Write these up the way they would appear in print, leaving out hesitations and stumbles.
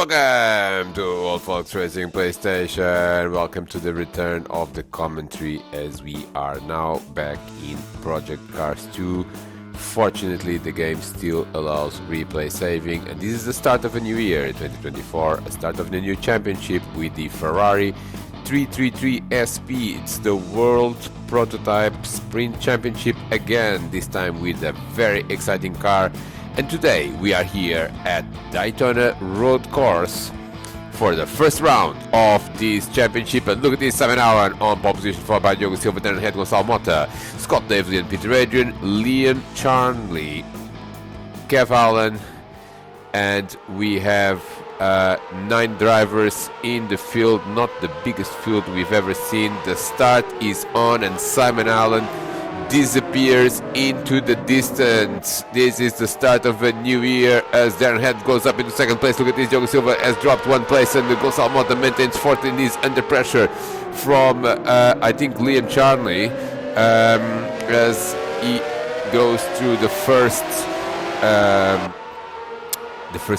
Welcome to Old Folks Racing PlayStation. Welcome to the return of the commentary as we are now back in Project Cars 2. Fortunately, the game still allows replay saving, and this is the start of a new year, 2024, a start of the new championship with the Ferrari 333 SP. It's the World Prototype Sprint Championship again, this time with a very exciting car. And today we are here at Daytona road course for the first round of this championship. And look at this, 7 hour on pole position, followed by Diogo Silva, then ahead Gonçalo Mota, Scott Davely and Peter Adrian, Liam Charnley, Kev Allen, and we have 9 drivers in the field, not the biggest field we've ever seen. The start is on and Simon Allen disappears into the distance. This is the start of a new year as Darren Head goes up into second place. Look at this, Diogo Silva has dropped one place and Gonçalo Mota maintains fourth and is under pressure from I think Liam Charnley as he goes through the first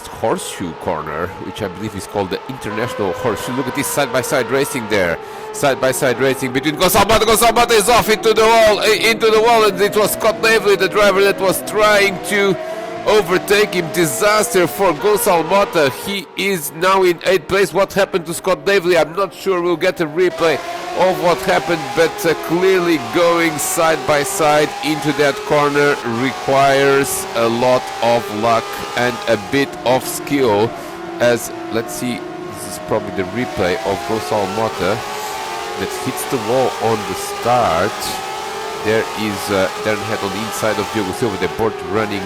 horseshoe corner, which I believe is called the International Horseshoe. Look at this side-by-side racing there. Side-by-side racing between Gonçalo Mota. Gonçalo Mota is off into the wall, and it was Scott Davely, the driver, that was trying to overtake him. Disaster for Gonçalo Mota. He is now in 8th place. What happened to Scott Davely? I'm not sure. We'll get a replay of what happened, but clearly going side-by-side into that corner requires a lot of luck and a bit of skill. As, let's see, this is probably the replay of Gonçalo Mota that hits the wall on the start. There is Darren Head on the inside of Diogo Silva. They're both running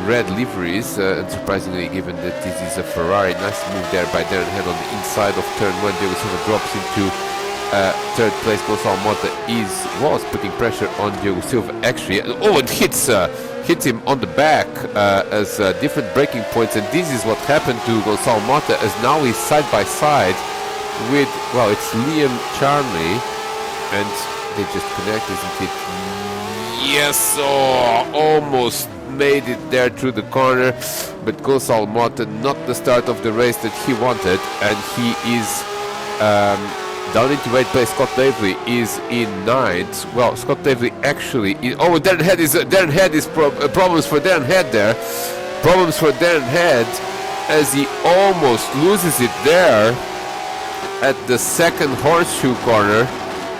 red liveries, unsurprisingly, given that this is a Ferrari. Nice move there by Darren Head on the inside of turn 1. Diogo Silva drops into third place. Gonçalo Mota was putting pressure on Diogo Silva actually. Oh, and hits him on the back as different braking points, and this is what happened to Gonçalo Mota, as now he's side by side with, well, it's Liam Charnley, and they just connect, isn't it? Yes, oh, almost made it there through the corner, but Gonçalo Mota, not the start of the race that he wanted, and he is down into 8th place. Scott Davely is in 9th. Well, Scott Davely actually Darren Head is problems for Darren Head there. Problems for Darren Head as he almost loses it there at the second horseshoe corner.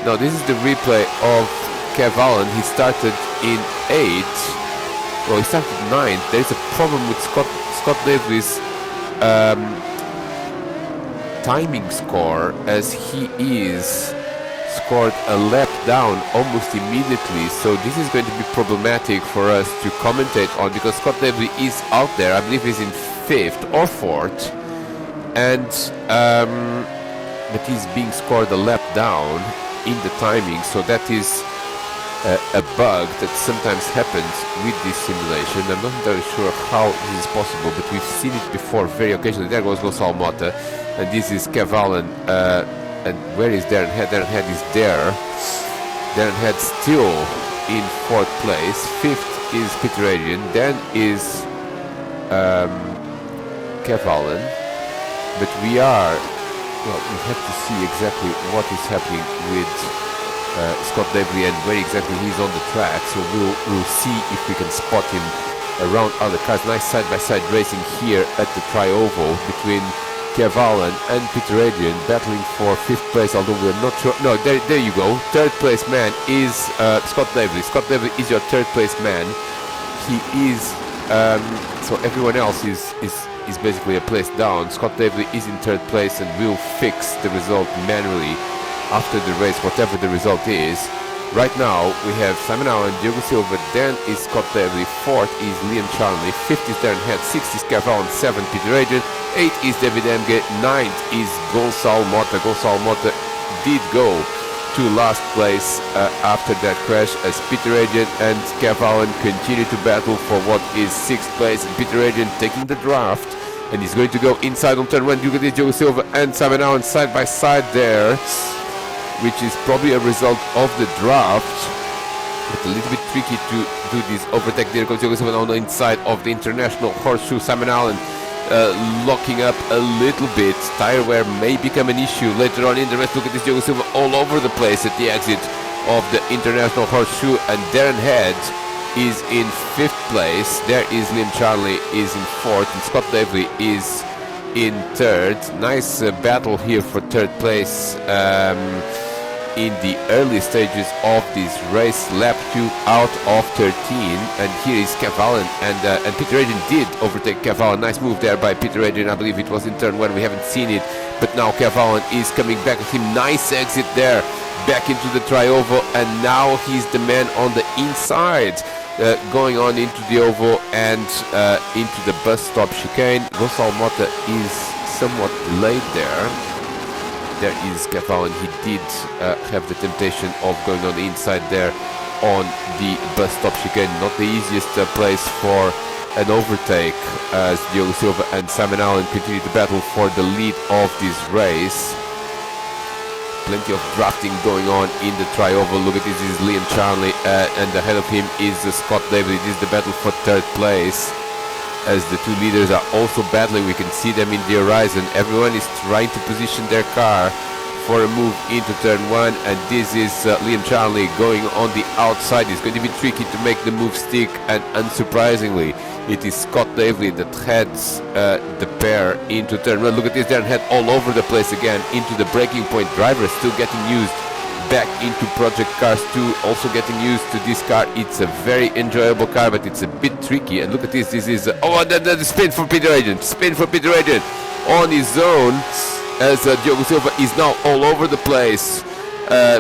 Now this is the replay of Kev Allen. He started in 8th. Well, he started 9th. There's a problem with Scott Davely's timing score, as he is scored a lap down almost immediately. So this is going to be problematic for us to commentate on, because Scott Davely is out there. I believe he's in 5th or 4th, and but he's being scored a lap down in the timing. So that is a bug that sometimes happens with this simulation. I'm not very sure how this is possible, but we've seen it before very occasionally. There goes Gonçalo Mota, and this is Kev Allen. And where is Darren Head? Darren Head is there. Darren Head still in 4th place. 5th is Peter Adrian. Then is Kev Allen. But we have to see exactly what is happening with Scott Davely and where exactly he's on the track. So we'll see if we can spot him around other cars. Nice side-by-side racing here at the Tri-Oval between Kev Allen and Peter Adrian, battling for 5th place, although we're not sure. No, there you go. 3rd place man is Scott Davely. Scott Davely is your 3rd place man. He is so everyone else is basically a place down. Scott Davely is in 3rd place, and we'll fix the result manually after the race, whatever the result is. Right now we have Simon Allen, Diogo Silva, then is Scott Davely, 4th is Liam Charnley, 5th is Darren Head, 6th is Kev Allen, 7th Peter Adrian, 8th is David Emge, 9th is Gonçalo Mota. Gonçalo Mota did go to last place after that crash, as Peter Adrian and Kev Allen continue to battle for what is 6th place, and Peter Adrian taking the draft, and he's going to go inside on turn 1. You get this, Diogo Silva and Simon Allen side by side there, which is probably a result of the draft. But a little bit tricky to do this overtake. There goes Diogo Silva on the inside of the International Horseshoe. Simon Allen locking up a little bit. Tire wear may become an issue later on in the race. Look at this, Diogo Silva all over the place at the exit of the International Horseshoe, and Darren Head is in 5th place. There is Liam Charlie is in 4th, and Scott Davely is in 3rd. Nice battle here for 3rd place in the early stages of this race. Lap 2 out of 13, and here is Kev Allen, and Peter Adrian did overtake Kev Allen. Nice move there by Peter Adrian. I believe it was in turn 1, we haven't seen it, but now Kev Allen is coming back at him. Nice exit there, back into the tri-oval, and now he's the man on the inside, going on into the oval and into the bus stop chicane. Gonçalo Mota is somewhat delayed there. There is Kev Allen. He did have the temptation of going on the inside there on the bus stop chicane. Not the easiest place for an overtake as Diogo Silva and Simon Allen continue to battle for the lead of this race. Plenty of drafting going on in the tri-oval. Look at this, is Liam Charlie, and ahead of him is Scott David. It is the battle for 3rd place, as the two leaders are also battling. We can see them in the horizon. Everyone is trying to position their car for a move into turn 1, and this is Liam Charlie going on the outside. It's going to be tricky to make the move stick, and unsurprisingly it is Scott Davely that heads the pair into turn 1. Look at this, Darren Head all over the place again into the braking point. Drivers still getting used back into Project Cars 2, also getting used to this car. It's a very enjoyable car, but it's a bit tricky. And look at this, this is the spin for Peter Adrian, on his own, as Diogo Silva is now all over the place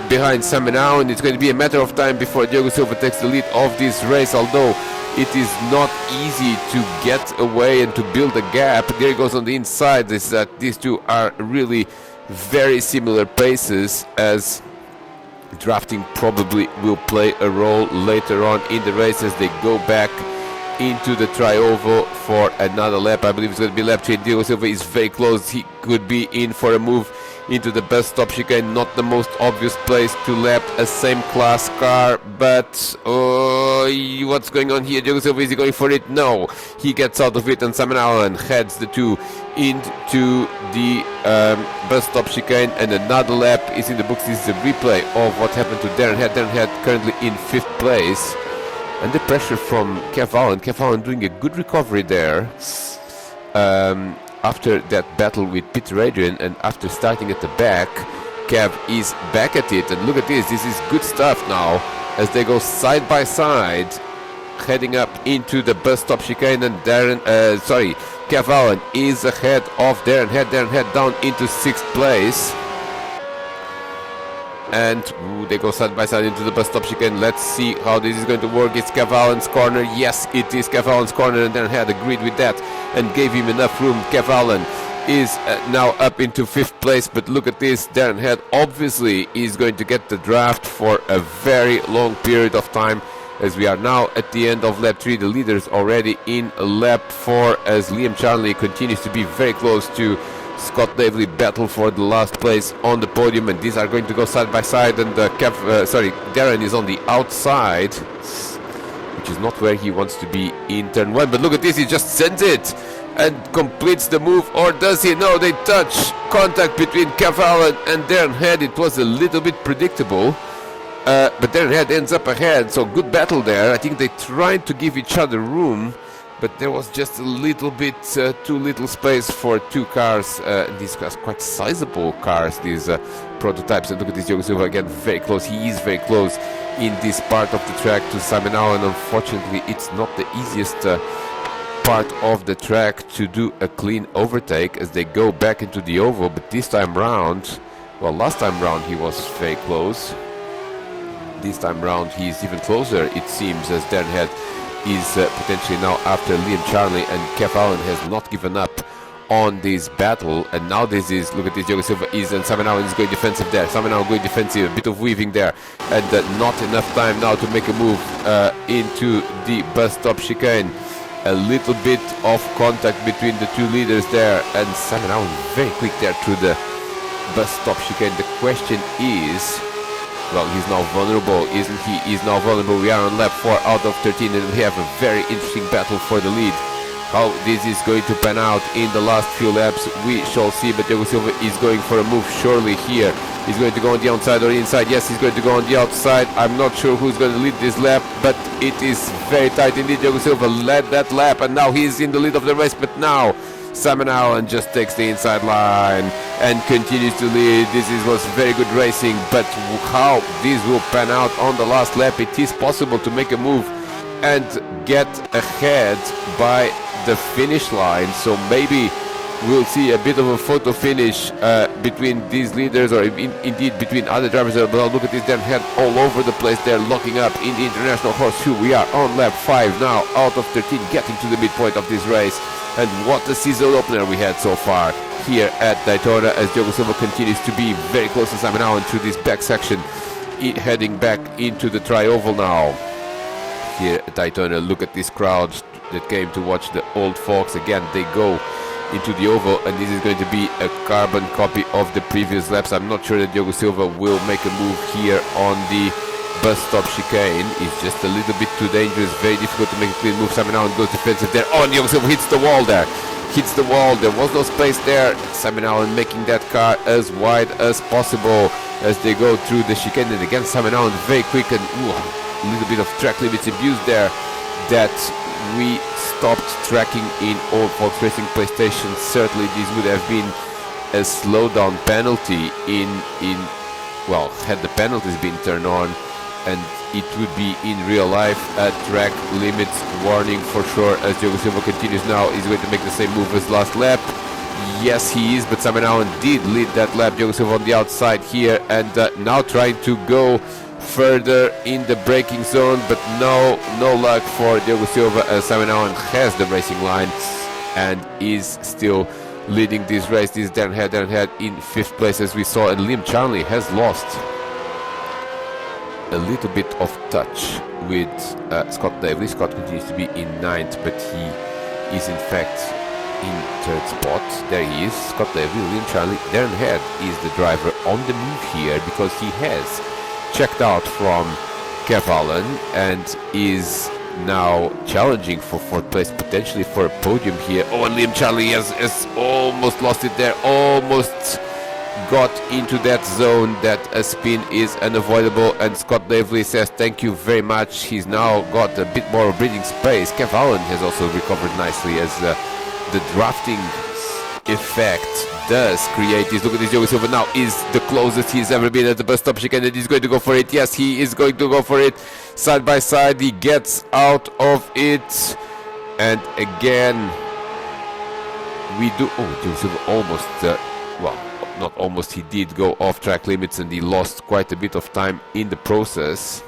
behind Simon Allen. It's going to be a matter of time before Diogo Silva takes the lead of this race, although it is not easy to get away and to build a gap. There he goes on the inside. These two are really very similar paces, as drafting probably will play a role later on in the race as they go back into the tri-oval for another lap. I believe it's going to be lap 3. Diogo Silva is very close. He could be in for a move into the bus stop chicane. Not the most obvious place to lap a same class car, but what's going on here? Diogo Silva, is he going for it? No, he gets out of it, and Simon Allen heads the two into the bus stop chicane, and another lap is in the books. This is a replay of what happened to Darren Head. Darren Head currently in 5th place. Under pressure from Kev Allen. Kev Allen doing a good recovery there after that battle with Peter Adrian, and after starting at the back, Kev is back at it. And look at this, this is good stuff now as they go side by side, heading up into the bus stop chicane, and Kev Allen is ahead of Darren Head. Darren Head down into 6th place. And they go side by side into the bus stop chicane. Let's see how this is going to work. It's Kev Allen's corner. Yes, it is Kev Allen's corner, and Darren Head agreed with that and gave him enough room. Kev Allen is now up into 5th place, but look at this. Darren Head obviously is going to get the draft for a very long period of time, as we are now at the end of lap 3. The leaders already in lap 4, as Liam Charlie continues to be very close to Scott Davely, battle for the last place on the podium, and these are going to go side by side, and Darren is on the outside, which is not where he wants to be in turn 1. But look at this, he just sends it and completes the move, or does he? No, they touch. Contact between Kev Allen and Darren Head. It was a little bit predictable, but Darren Head ends up ahead, so good battle there. I think they tried to give each other room, but there was just a little bit too little space for two cars. These cars, quite sizable cars, these prototypes. And look at this, Diogo Silva again, very close. He is very close in this part of the track to Simon Allen. Unfortunately, it's not the easiest part of the track to do a clean overtake as they go back into the oval. But this time round, well, last time round he was very close. This time round he is even closer, it seems, as Darren Head is potentially now after Liam Charlie, and Kev Allen has not given up on this battle. And now this is, look at this, Diogo Silva is, and Simon Allen is going defensive there. Simon Allen going defensive, a bit of weaving there, and not enough time now to make a move into the bus stop chicane. A little bit of contact between the two leaders there, and Simon Allen very quick there through the bus stop chicane. The question is, well, he's now vulnerable, isn't he? He's now vulnerable. We are on lap 4 out of 13, and we have a very interesting battle for the lead How this is going to pan out in the last few laps, we shall see. But Diogo Silva is going for a move surely here. He's going to go on the outside or inside. Yes, he's going to go on the outside. I'm not sure who's going to lead this lap, but it is very tight indeed. Diogo Silva led that lap, and now he's in the lead of the race. But now Simon Allen just takes the inside line and continues to lead. Was very good racing, but how this will pan out on the last lap, it is possible to make a move and get ahead by the finish line. So maybe we'll see a bit of a photo finish between these leaders, or indeed between other drivers. But look at this, they're head all over the place. They're locking up in the International Horseshoe. We are on lap 5 now, out of 13, getting to the midpoint of this race. And what a season opener we had so far here at Daytona, as Diogo Silva continues to be very close to Simon Allen through this back section, heading back into the tri-oval now. Here at Daytona, look at this crowd that came to watch the old folks. Again, they go into the oval, and this is going to be a carbon copy of the previous laps. I'm not sure that Diogo Silva will make a move here on the bus stop chicane. It's just a little bit too dangerous, very difficult to make a clean move. Simon Allen goes defensive there. Oh, Diogo Silva hits the wall there. Hits the wall. There was no space there. Simon Allen making that car as wide as possible as they go through the chicane. And again, Simon Allen very quick, and a little bit of track limits abuse there that we stopped tracking in Old Folks Racing PlayStation. Certainly this would have been a slowdown penalty well, had the penalties been turned on, and it would be in real life a track limits warning for sure. As Diogo Silva continues now, he's going to make the same move as last lap. Yes, he is, but Simon Allen did lead that lap. Diogo Silva on the outside here, and now trying to go further in the braking zone, but no luck for Diogo Silva, as Simon Allen has the racing line and is still leading this race. This is Darren Head in 5th place, as we saw, and Liam Charnley has lost a little bit of touch with Scott Davely. Scott continues to be in 9th, but he is in fact in 3rd spot. There he is, Scott Davely, Liam Charnley. Darren Head is the driver on the move here, because he has checked out from Kev Allen and is now challenging for 4th place, potentially for a podium here. Oh, and Liam Charnley has almost lost it there, almost got into that zone that a spin is unavoidable, and Scott Davely says thank you very much. He's now got a bit more breathing space. Kev Allen has also recovered nicely, as the drafting effect does create this. Look at this, Diogo Silva now is the closest he's ever been at the bus stop chicane, and he's going to go for it. Yes, he is going to go for it. Side by side, he gets out of it, and again we do. Oh, Diogo Silva almost well, not almost, he did go off track limits, and he lost quite a bit of time in the process.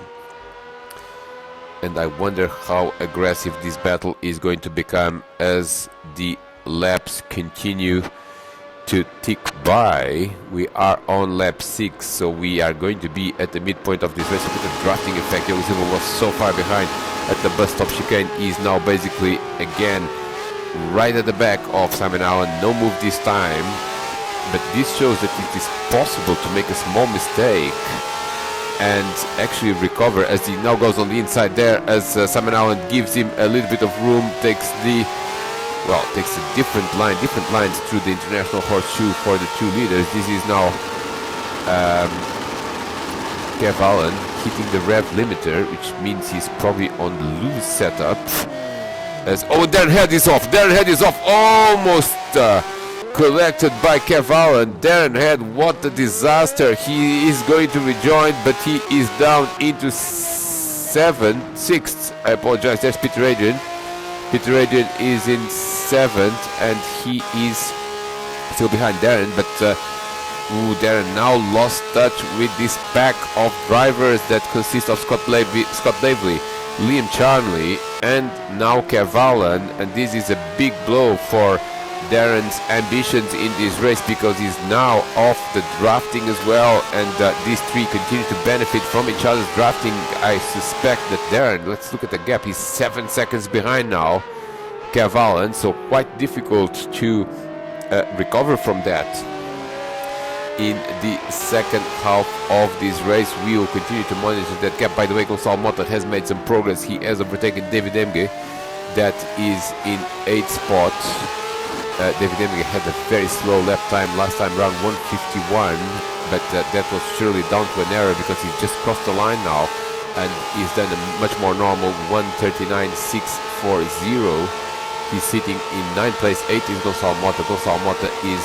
And I wonder how aggressive this battle is going to become as the laps continue to tick by. We are on lap 6, so we are going to be at the midpoint of this race. With the drafting effect, Diogo Silva was so far behind at the bus stop chicane. He's now basically again right at the back of Simon Allen. No move this time, but this shows that it is possible to make a small mistake and actually recover, as he now goes on the inside there, as Simon Allen gives him a little bit of room, takes a different lines through the International Horseshoe for the 2 leaders. This is now Kev Allen hitting the rev limiter, which means he's probably on the loose setup. Darren Head is off. Darren Head is off, almost collected by Kev Allen. Darren Head, what a disaster. He is going to rejoin, but he is down into 6th. I apologize, there's Peter Adrian. Peter Adrian is in 7th, and he is still behind Darren, but Darren now lost touch with this pack of drivers that consist of Scott Davely, Liam Charnley, and now Kev Allen, and this is a big blow for Darren's ambitions in this race, because he's now off the drafting as well, and these 3 continue to benefit from each other's drafting. I suspect that Darren, let's look at the gap, he's 7 seconds behind now Kev Allen, so quite difficult to recover from that. In the second half of this race, we will continue to monitor that gap. By the way, Gonçalo Mota has made some progress. He has overtaken David Emge. that is in 8th spot. David Emge had a very slow lap time last time, around 151, but that was surely down to an error because he's just crossed the line now, and he's done a much more normal 1:39.640. He's sitting in 9th place. 8th is Gonçalo Mota. Gonçalo Mota is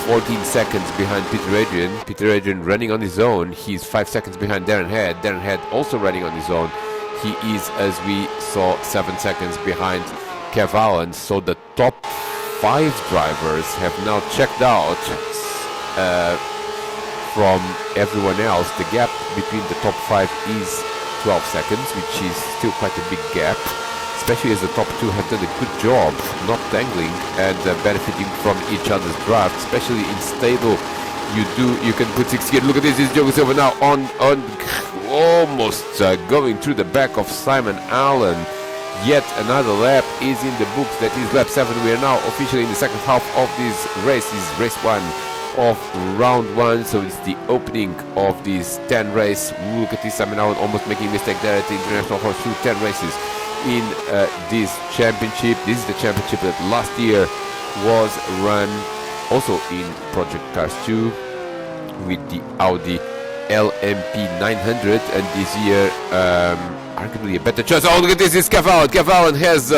14 seconds behind Peter Adrian. Peter Adrian running on his own. He's 5 seconds behind Darren Head. Darren Head also running on his own. He is, as we saw, 7 seconds behind Kev Allen. So the top 5 drivers have now checked out from everyone else. The gap between the top 5 is 12 seconds, which is still quite a big gap, especially as the top 2 have done a good job not tangling and benefiting from each other's draft, especially in stable. You can put 6 gear. Look at this, Diogo Silva now on almost going through the back of Simon Allen. Yet another lap is in the books. That is lap 7. We are now officially in the second half of this race. This is race 1 of round 1, so it's the opening of this 10 race. Look at this, Simon Allen almost making a mistake there at the International Horseshoe. 10 races in this championship. This is the championship that last year was run also in Project Cars 2 with the Audi LMP 900, and this year arguably a better chance. Oh, look at this, is Kev Allen. Kev Allen has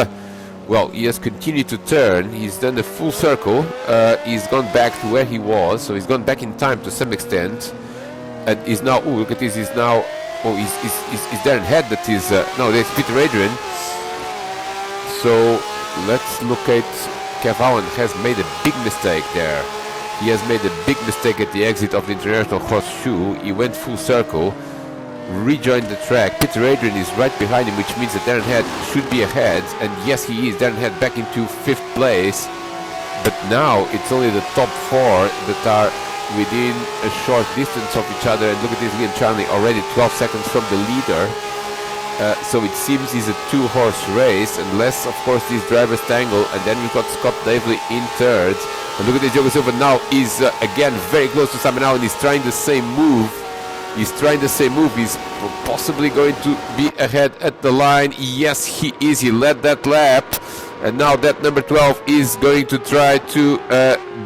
well, he has continued to turn. He's done a full circle. He's gone back to where he was, so he's gone back in time to some extent, and he's now, oh, look at this, he's now, oh, he's Darren Head. That is no, there's Peter Adrian. So let's look at Kev Allen. Has made a big mistake there. He has made a big mistake at the exit of the International Horseshoe. He went full circle, rejoined the track. Peter Adrian is right behind him, which means that Darren Head should be ahead, and yes, he is. Darren Head back into 5th place, but now it's only the top 4 that are within a short distance of each other. And look at this, Liam Charnley already 12 seconds from the leader. So it seems it's a 2-horse race, unless of course these drivers tangle. And then we've got Scott Davely in 3rd. And look at this, Diogo Silva now is again very close to Simon Allen. He's trying the same move. He's possibly going to be ahead at the line. Yes, he is. He led that lap. And now that number 12 is going to try to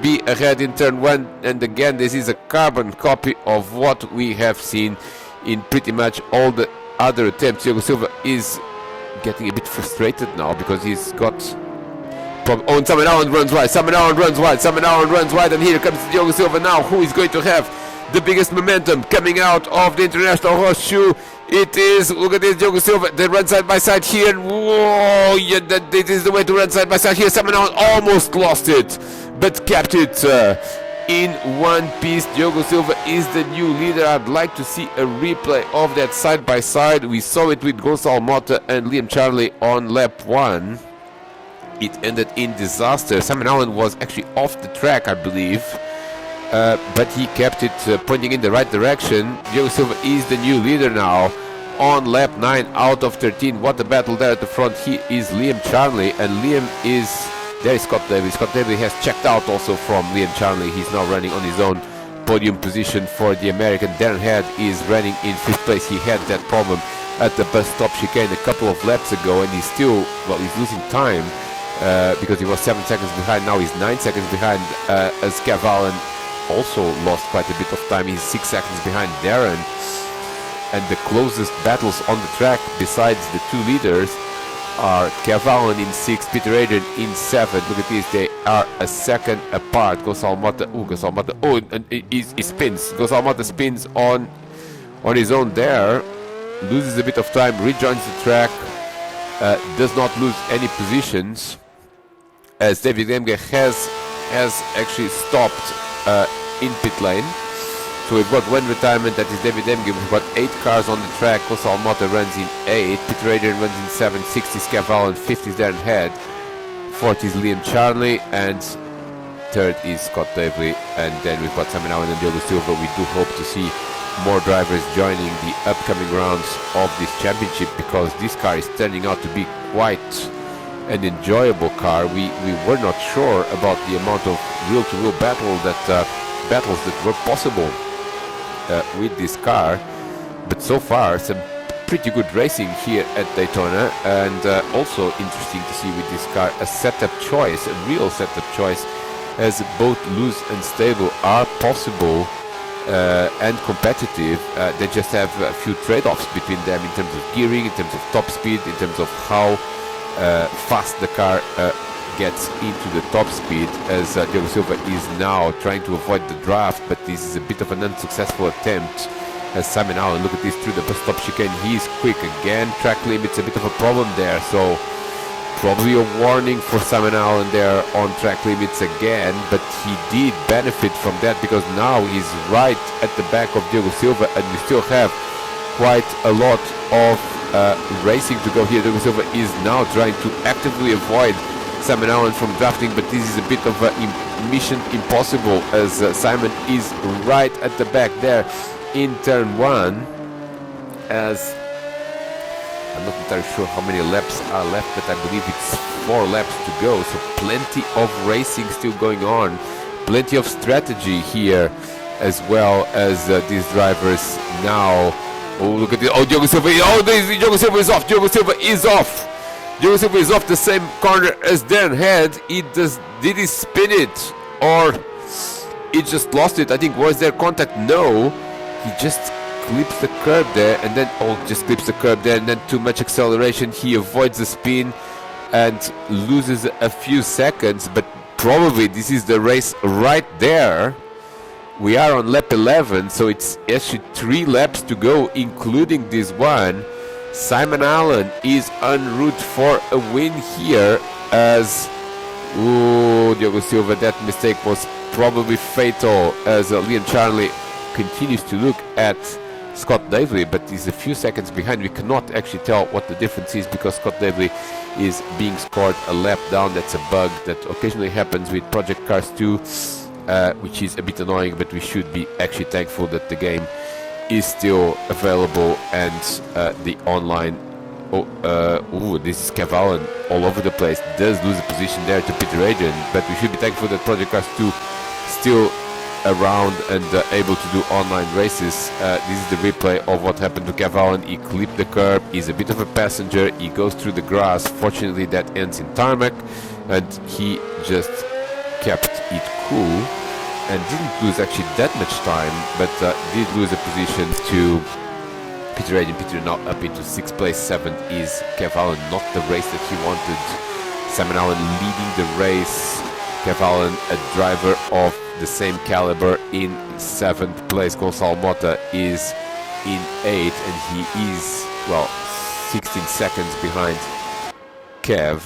be ahead in turn 1. And again, this is a carbon copy of what we have seen in pretty much all the other attempts. Diogo Silva is getting a bit frustrated now because he's got... Oh, and Simon Allen runs wide. Simon Allen runs wide. And here comes Diogo Silva now, who is going to have the biggest momentum coming out of the International Horseshoe. It is, look at this, Diogo Silva. They run side by side here. Whoa, yeah, this is the way to run side by side here. Simon Allen almost lost it, but kept it in one piece. Diogo Silva is the new leader. I'd like to see a replay of that side by side. We saw it with Gonçalo Mota and Liam Charnley on lap 1. It ended in disaster. Simon Allen was actually off the track, I believe. But he kept it pointing in the right direction. Diogo Silva is the new leader now on lap 9 out of 13. What a battle there at the front. He is Liam Charnley, and Liam is... There is Scott Davely. Scott Davely has checked out also from Liam Charnley. He's now running on his own podium position for the American. Darren Head is running in 5th place. He had that problem at the bus stop chicane a couple of laps ago, and he's still, well, he's losing time because he was 7 seconds behind. Now he's 9 seconds behind as Kev Allen also lost quite a bit of time. He's 6 seconds behind Darren, and the closest battles on the track besides the 2 leaders are Kev Allen in 6, Peter Adrian in 7. Look at this, they are a second apart. Gonçalo Mota, and he spins. Gonçalo Mota spins on his own there, loses a bit of time, rejoins the track, does not lose any positions, as David Emge has actually stopped in pit lane. So we've got one retirement, that is David Emge. We've got 8 cars on the track. Gonçalo Mota runs in 8, Peter Adrian runs in 7, 6 is Kev Allen, 5th is Darren Head, 4th is Liam Charnley, and 3rd is Scott Davely. And then we've got Simon Allen and Diogo Silva. We do hope to see more drivers joining the upcoming rounds of this championship, because this car is turning out to be quite an enjoyable car. We were not sure about the amount of wheel-to-wheel battles that were possible with this car, but so far some pretty good racing here at Daytona, and also interesting to see with this car a setup choice, a real setup choice, as both loose and stable are possible and competitive. They just have a few trade-offs between them in terms of gearing, in terms of top speed, in terms of how fast the car gets into the top speed, as Diogo Silva is now trying to avoid the draft, but this is a bit of an unsuccessful attempt. As Simon Allen, look at this through the bus stop chicane, he's quick again. Track limits a bit of a problem there, so probably a warning for Simon Allen there on track limits again, but he did benefit from that because now he's right at the back of Diogo Silva, and we still have quite a lot of racing to go here. Diogo Silva is now trying to actively avoid Simon Allen from drafting, but this is a bit of a mission impossible, as Simon is right at the back there in turn 1, as I'm not entirely sure how many laps are left, but I believe it's 4 laps to go, so plenty of racing still going on, plenty of strategy here, as well as these drivers now. Oh, look at this! Oh, Diogo Silva! Oh, Diogo Silva is off! Diogo Silva is off! Diogo Silva is off the same corner as Darren had. Did he spin it, or he just lost it? I think, was there contact? No. He just clips the curb there, and then just clips the curb there, and then too much acceleration. He avoids the spin and loses a few seconds, but probably this is the race right there. We are on lap 11, so it's actually 3 laps to go, including this one. Simon Allen is en route for a win here, as Diogo Silva, that mistake was probably fatal, as Liam Charnley continues to look at Scott Davely, but he's a few seconds behind. We cannot actually tell what the difference is because Scott Davely is being scored a lap down. That's a bug that occasionally happens with Project Cars 2, which is a bit annoying, but we should be actually thankful that the game is still available, and the online this is Kev Allen all over the place, does lose a position there to Peter Adrian, but we should be thankful that Project Cars 2 still around and able to do online races. This is the replay of what happened to Kev Allen. He clipped the curb, he's a bit of a passenger, he goes through the grass. Fortunately that ends in tarmac, and he just kept it cool and didn't lose actually that much time, but did lose a position to Peter Adrian. Peter now up into 6th place. 7th is Kev Allen, not the race that he wanted. Simon Allen leading the race. Kev Allen, a driver of the same caliber, in 7th place. Gonçalo Mota is in 8th, and he is, well, 16 seconds behind Kev.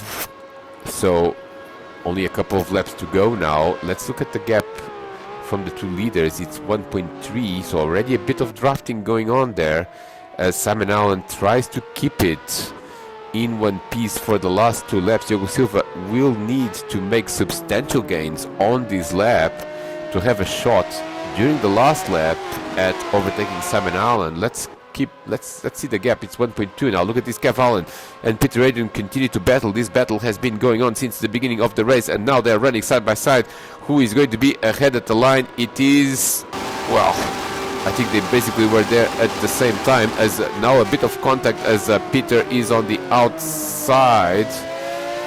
So only a couple of laps to go now. Let's look at the gap from the 2 leaders. It's 1.3, so already a bit of drafting going on there, as Simon Allen tries to keep it in one piece for the last 2 laps. Diogo Silva will need to make substantial gains on this lap to have a shot during the last lap at overtaking Simon Allen. Let's see the gap. It's 1.2 now. Look at this. Kev Allen and Peter Adrian continue to battle. This battle has been going on since the beginning of the race, and now they're running side by side. Who is going to be ahead at the line? It is, well, I think they basically were there at the same time, as now a bit of contact as Peter is on the outside,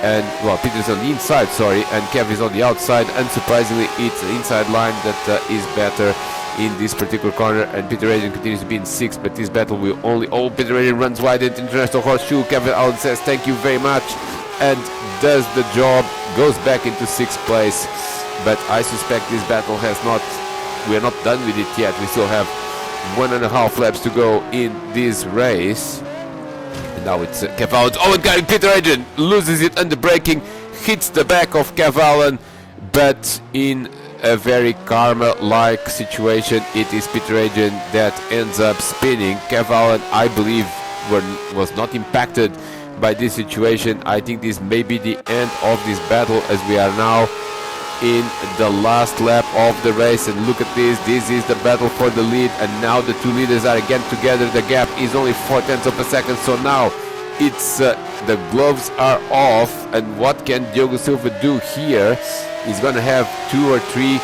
and, well, Peter's on the inside, sorry, and Kev is on the outside. Unsurprisingly, it's the inside line that is better in this particular corner, and Peter Adrian continues to be in 6th, but this battle will only... Oh, Peter Adrian runs wide into International Horseshoe. Kevin Allen says thank you very much and does the job, goes back into 6th place, but I suspect this battle has not... We are not done with it yet. We still have 1.5 laps to go in this race. And now it's Kev Allen. Oh, and Peter Adrian loses it under braking, hits the back of Kev Allen, but in a very karma-like situation, it is Peter Adrian that ends up spinning. Kev Allen, I believe, was not impacted by this situation. I think this may be the end of this battle, as we are now in the last lap of the race, and look at this. This is the battle for the lead, and now the 2 leaders are again together. The gap is only 0.4 of a second, so now it's the gloves are off, and what can Diogo Silva do here? He's gonna have 2 or 3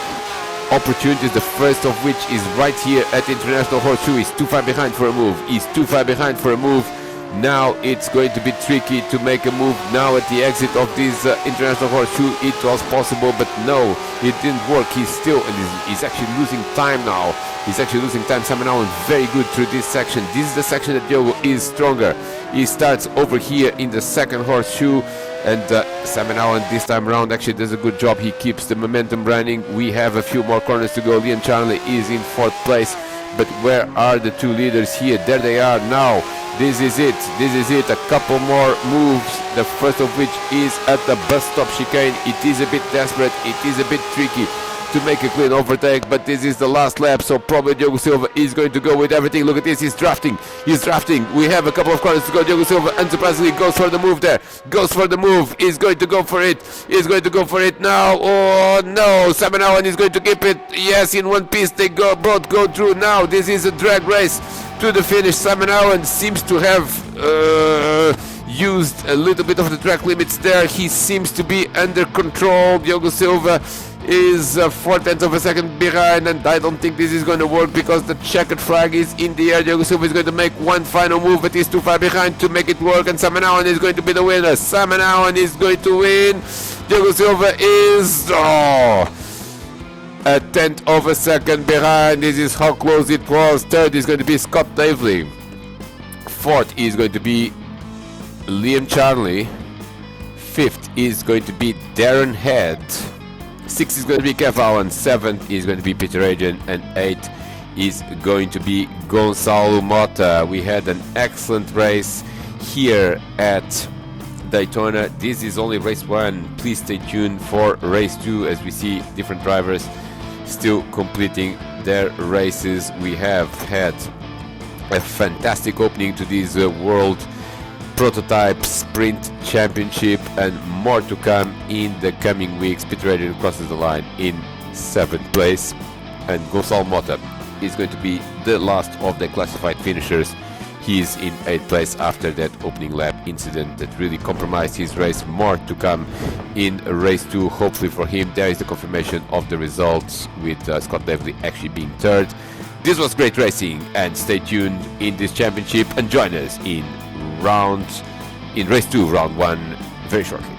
opportunities, the first of which is right here at International Horseshoe. He's too far behind for a move. He's too far behind for a move. Now it's going to be tricky to make a move. Now at the exit of this International Horseshoe, it was possible, but no, it didn't work. He's still, and he's actually losing time now. He's actually losing time. Simon Allen very good through this section. This is the section that Diogo is stronger. He starts over here in the second horseshoe, and Simon Allen this time around actually does a good job. He keeps the momentum running. We have a few more corners to go. Liam Charlie is in 4th place, but where are the two leaders here? There they are now. This is it. This is it. A couple more moves. The first of which is at the bus stop chicane. It is a bit desperate. It is a bit tricky to make a clean overtake, but this is the last lap, so probably Diogo Silva is going to go with everything. Look at this, he's drafting. We have a couple of corners to go. Diogo Silva unsurprisingly goes for the move there. Goes for the move. He's going to go for it. He's going to go for it now. Oh no, Simon Allen is going to keep it. Yes, in one piece they both go through now. This is a drag race to the finish. Simon Allen seems to have used a little bit of the track limits there. He seems to be under control. Diogo Silva is 4/10 of a second behind, and I don't think this is going to work because the checkered flag is in the air. Diogo Silva is going to make one final move, but he's too far behind to make it work, and Simon Allen is going to be the winner. Simon Allen is going to win. Diogo Silva is a 10th of a second behind. This is how close it was. 3rd is going to be Scott Davely. 4th is going to be Liam Charlie. 5th is going to be Darren Head. 6th is going to be Kev Allen. 7th is going to be Peter Adrian, and 8th is going to be Gonçalo Mota. We had an excellent race here at Daytona. This is only race 1. Please stay tuned for race 2 as we see different drivers still completing their races. We have had a fantastic opening to this World Prototype Sprint Championship, and more to come in the coming weeks. Peter Adrian crosses the line in 7th place, and Gonçalo Mota is going to be the last of the classified finishers. He's in 8th place after that opening lap incident that really compromised his race. More to come in race 2, hopefully for him. There is the confirmation of the results, with Scott Davely actually being 3rd. This was great racing, and stay tuned in this championship and join us in race 2, round 1 very shortly.